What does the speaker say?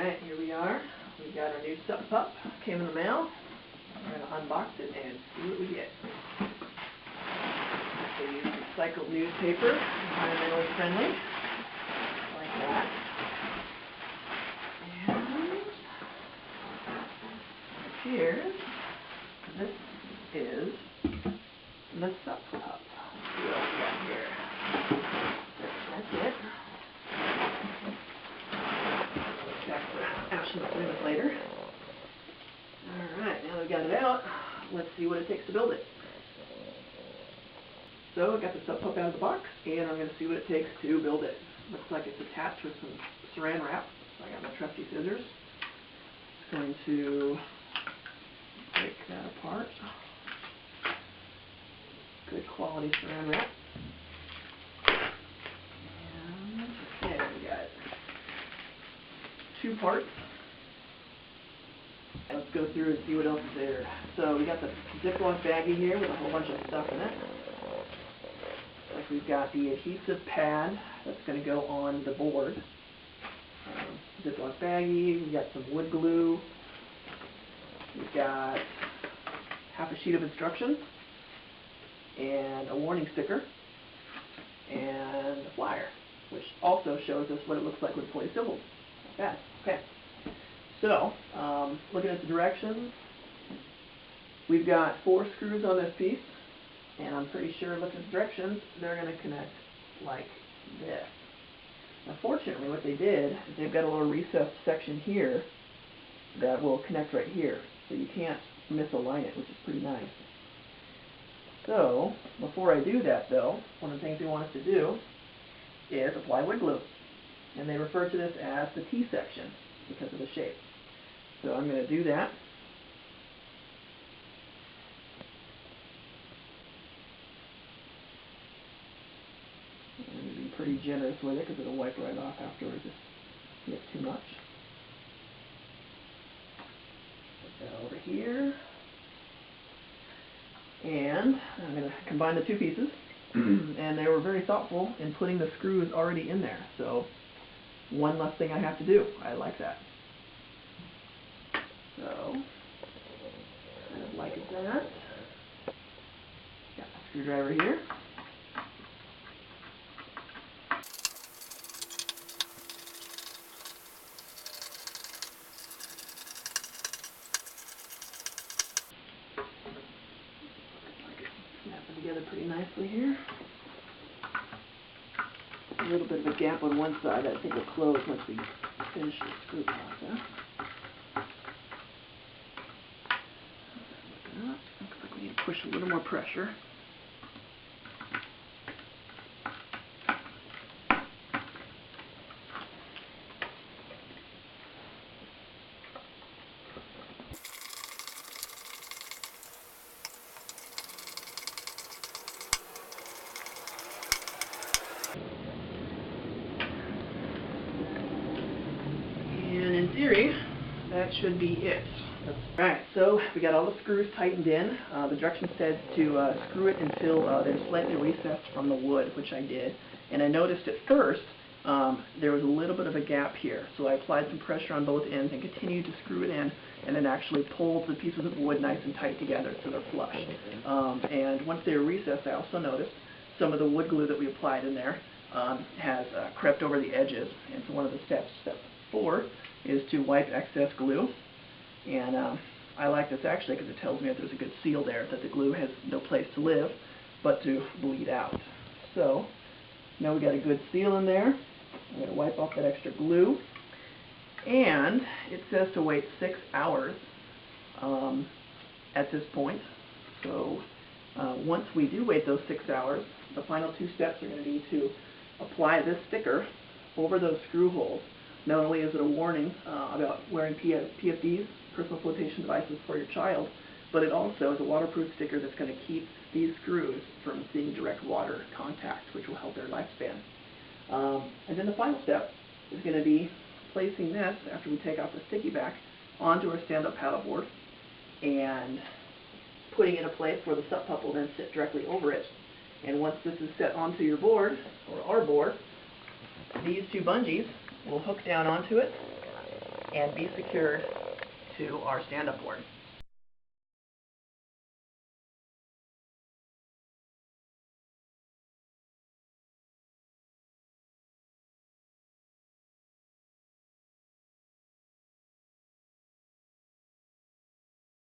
Alright, here we are. We got our new SUP Pup. Came in the mail. We're going to unbox it and see what we get. They use recycled newspaper, environmentally friendly, like that. And here's, this is the SUP Pup. Let's see what else we got here. That's it. Actually, I'll do this later. Alright, now that we've got it out, let's see what it takes to build it. So I got the SUP Pup out of the box, and I'm going to see what it takes to build it. Looks like it's attached with some saran wrap. So I got my trusty scissors. Just going to break that apart. Good quality saran wrap. And there we got 2 parts. Let's go through and see what else is there. So we got the Ziploc baggie here with a whole bunch of stuff in it. Like we've got the adhesive pad that's going to go on the board. Ziploc baggie. We've got some wood glue. We've got half a sheet of instructions and a warning sticker and a flyer, which also shows us what it looks like when fully assembled. Not bad. Okay. So, looking at the directions, we've got 4 screws on this piece, and I'm pretty sure, looking at the directions, they're going to connect like this. Now, fortunately, what they did is they've got a little recessed section here that will connect right here, so you can't misalign it, which is pretty nice. So, before I do that, though, one of the things they want us to do is apply wood glue, and they refer to this as the T-section because of the shape. So I'm going to do that. I'm going to be pretty generous with it because it'll wipe right off afterwards if you get too much. Put that over here. And I'm going to combine the 2 pieces. And they were very thoughtful in putting the screws already in there. So one less thing I have to do. I like that. So, kind of like that. Got my screwdriver here. Snap it together pretty nicely here. A little bit of a gap on one side that I think will close once we finish the screw process. Looks like we need to push a little more pressure. And in theory, that should be it. Alright, so we got all the screws tightened in. The directions said to screw it until they're slightly recessed from the wood, which I did. And I noticed at first there was a little bit of a gap here. So I applied some pressure on both ends and continued to screw it in, and then actually pulled the pieces of wood nice and tight together so they're flush. And once they were recessed, I also noticed some of the wood glue that we applied in there has crept over the edges. And so one of the steps, step 4, is to wipe excess glue. And I like this actually because it tells me that there's a good seal there, that the glue has no place to live but to bleed out. So now we got a good seal in there. I'm going to wipe off that extra glue. And it says to wait 6 hours at this point. So once we do wait those 6 hours, the final 2 steps are going to be to apply this sticker over those screw holes. Not only is it a warning about wearing PFDs, personal flotation devices, for your child, but it also is a waterproof sticker that's going to keep these screws from seeing direct water contact, which will help their lifespan. And then the final step is going to be placing this, after we take off the sticky back, onto our stand-up paddleboard and putting it in a place where the SUP Pup will then sit directly over it. And once this is set onto your board, or our board, these 2 bungees will hook down onto it, and be secured to our stand-up board.